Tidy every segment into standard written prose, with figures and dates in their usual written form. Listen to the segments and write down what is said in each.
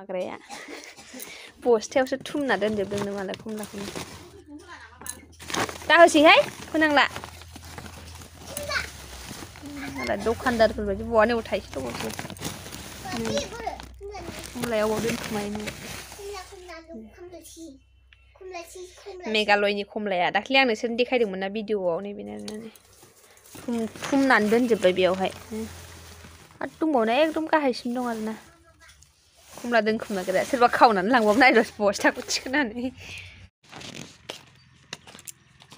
माग्राया बस्थायावसो थुमना दोनजोबदोंनो मालाय खमलाखौनो दा होसैहाय फोनांला मालाय दखानदारफोर बायदि बहानियाव थाइसे दबावसो खमलाया अबाव दोनखुमायो मेघालयनि खमलाया दाख्लै आं नोंसोरनो देखायदोंमोन ना भिडिअआव नैबेनो थुमनानै दोनजोबबाय बेयावहाय आरो दंबावोना एकदम गाहायसिम दं आरोना खमला दोनखुमाग्राया सोरबा खावनानै लांबाबो नायर' बस्थाखौ थिखोनानै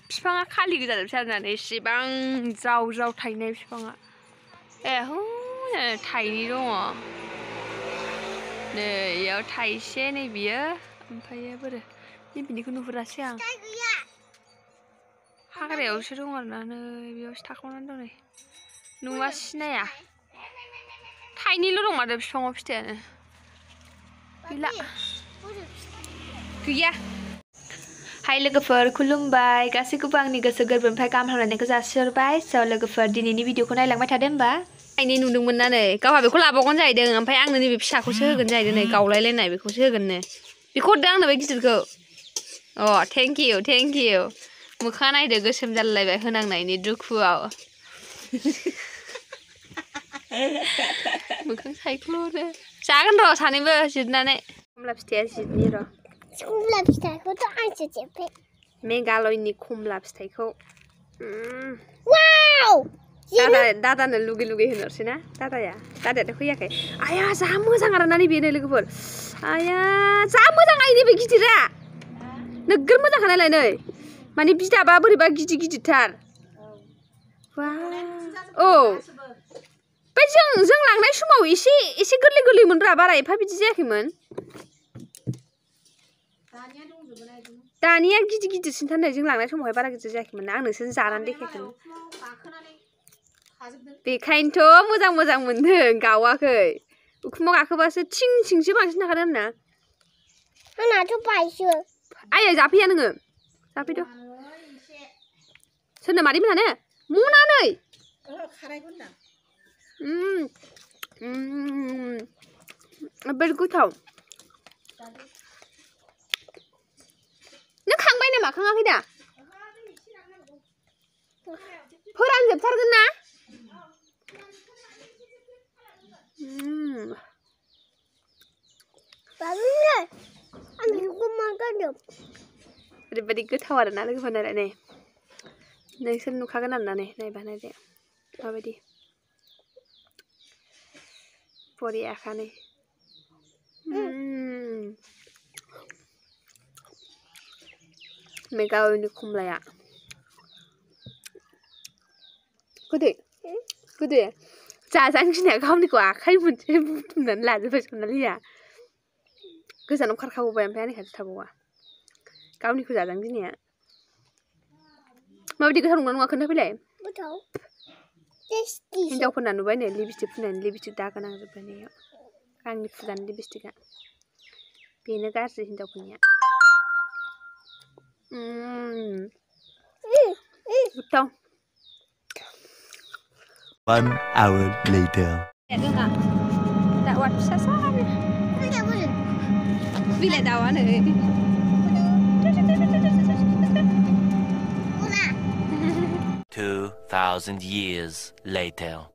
बिफाङा खालि गोजाजोबसै आरोना एसेबां ज्राव ज्राव थायनाय बिफाङा ए हनै थाइनै दङ नै इयाव थाइसे नै बियो ओमफ्रायो बोरो नैबेनिखौ नुहुरासै आं हाग्रायावसो दं आरोना नै बेयावसो थाखोमानानै दं नै नुवा सिनाया थाइनैल' दं माथो बिफाङाव फिथाइयानो गैला गैया हाय लोगोफोर खुलुमबाय गासैखौबो आंनि गोसो गोरबोनिफ्राय गाहाम हामलायनायखौ जासिहरबाय स' लोगोफोर दिनैनि भिडिअखौ नायलांबाय थादो होमबा थाइनै नुदोंमोन ना नै गावहा बेखौ लाबावगोन जाहैदों ओमफ्राय आंनो नैबे फिसाखौसो होगोन जाहैदों नै गावलायलायनाय बेखौसो होगोननो बेखौ हरदो आंनो बे गिदिरखौ अ थेंक इउ मोखाङा नायदो गोसोम जालायलायबाय होनांनायनि दुखुआव मोखां सायख्ल'नो जागोन र' सानैबो जिरनानै खमला फिथाइया जिरनि र' खमला फिथाइखौथ' आंसो जेब्बाय मेघालयनि खमला फिथाइखौ वाव दादानो लुगै होनहरसै ना दादायाथ' फैयाखै आया जा मोजां आरोना नैबे लोगोफोर आया जा मोजां आइनि बे गिदिरा नोगोर मोजांखा नायलाय नै माने बिदाबा बोरैबा गिदिरथार औ बे जों लांनाय समाव एसे गोरलैमोनब्रा बारा एफा बिदि जायाखैमोन दानिया गिदिरसिनथार नै जों लांनाय समावहाय बारा गिदिर जायाखैमोन ना आं नोंसोरनो जानानै देखायाखैमोन बेखायनोथ' मोजां मोनदों गावाखै उखुमाव गाखोबासो थिंसो बांसिन थाखादों होनना आंनाथ' बायसो आयै जाफैया नोङो जाफैद' सोरनो मादै मोनानो मनानै बिराद गोथाव नों खांबाय नामा खाङाखै दा फोरानजोबथारगोन ना ओरैबायदि गोथाव आरोना लोगोफोर नायलाय नै नोंसोर नुखागोन आरोना नै नायबा नायदो माबायदि बरियाखा नै मेघालयनि खमलाया गोदै जाजानो गिनाया गावनिखौ आखाइ मोनसे बुथुमनानै लाजोबबाय सनालिया गोजानाव खारखाबावबाय ओमफ्राय आंनि खाथियाव थाबावा गावनिखौ जाजानो गिनाया माबायदि गोथाव नंगौना नङा खोन्थाफैलाय हिनजावफोरना नुबाय नै लिपस्टिक फुननानै लिपस्टिक दागो नांजोब्बाय नै आंनि फुजानि लिपस्टिकआ बेनो गाज्रि हिनजावफोरनिया गोथाव 1 hour later. Dakwah bisa saja. Bila dakwah nih. 2,000 years later.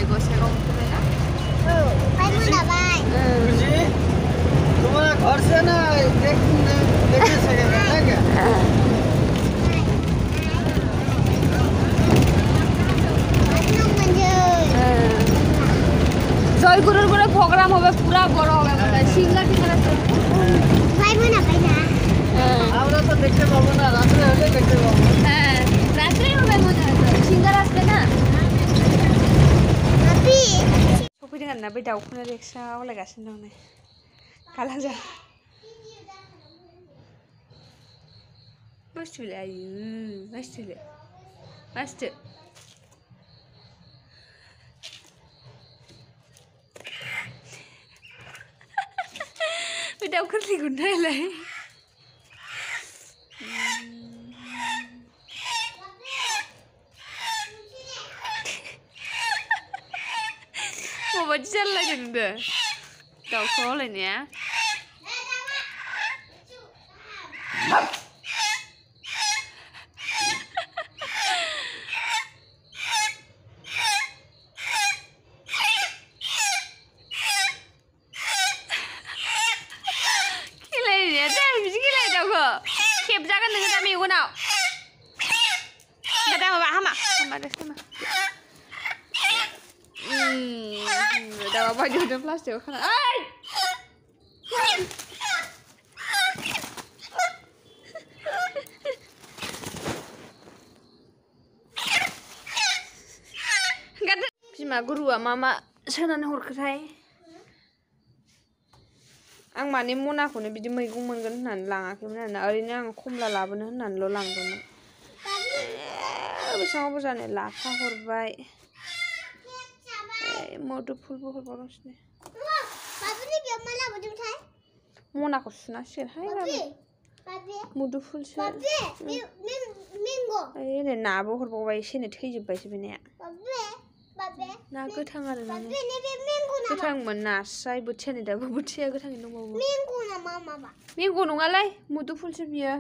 Gue serong mereka. Hai mana bay? Cuma korsena, dek saya lagi. जय गुरुर गुरुर प्रोग्राम होगा पूरा बड़ा होगा मतलब सिंगर की तरह से भाई बना भाई ना আমরা তো দেখতে পাবো না রাতে হলে দেখতে পাবো হ্যাঁ রাতে হবে মনে হয় সিঙ্গার আসবে না আপি सफैदों आरोना बै दाउखौनो रिक्सा आवलायगासिनो दं नै गालांजा मस्तुलाय आयु मस्तु दाउ गोरलैखौ नायलाय माबायदि जालायदों नोंदो दाउखौलायनाया खेलायनाया दा बिदि खेलाय दाउखौ खेबजागोन नोङो दा मेगनाव दा माबा हामा दासो हामा दाउआ बायदि होदों प्लास्टिकआव खाना ओइ बिमा गुरुआ मा सोनानै हरखोथाय आं माने मनाखौनो बिदि मैगं मोनगोन होननानै लाङाखैमोन आरोना ओरैनो आं खमला लाबोनो होननानैल' लांदोंमोन बेसेबां बुरजानो लाफा हरबाय मोदुफुलबो हरबावगासिनो मनाखौ सुनांसिगोनहाय मुदुफुलसो नै नाबो हरबावबाय एसेनो थैजोब्बायसो बे नाया ना गोथां आरो गोथांमोन नास्राय बोथियानि दाबो बोथिया गोथाङै दंबावो मेंग' नङालाय मुदुफुलसो बियो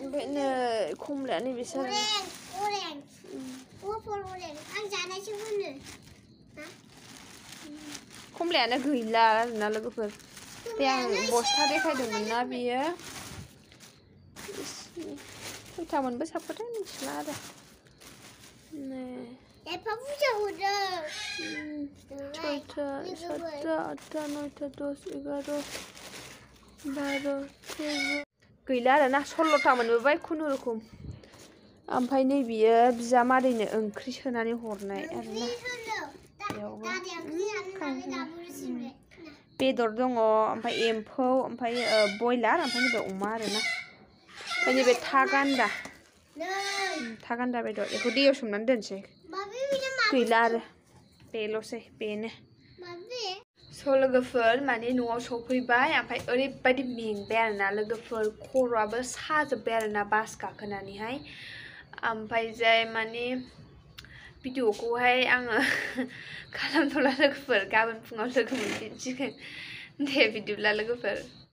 ओमफ्राय नै खमलाया नैबेसो खमलायानो गैला आरोना लोगोफोर बे आं बस्था देखायदोंमोन ना बियो खैथामोनबो साबखोथाय मिथिला आरो एफा बुरजा हरदों 6टा 7टा 8टा 9टा 10 11 12 13 गैला आरोना 16टा मोनबोबाय खुनुरुखुम ओमफ्राय नै बियो बिजामादैनो ओंख्रि सोनानै हरनाय आरोना बेदर दङ ओमफ्राय एम्फौ ओमफ्राय बयलार ओमफ्राय नैबे अमा आरोना ओमफ्राय नैबे था गान्दा बेदर बेखौ दैयाव सोमनानै दोनसै गैला आरो बेल'सै बेनो स' लोगोफोर माने न'आव सफैबाय ओमफ्राय ओरैबायदि मेंबाय आरोना लोगोफोर खर'आबो साजोब्बाय आरोना बास गाखोनानैहाय ओमफ्राय जाय माने भिडिअखौहाय आङो खालामथ'ला लोगोफोर गाबोन फुङाव लोगो मोनफिनसिगोन दे बिदिब्ला लोगोफोर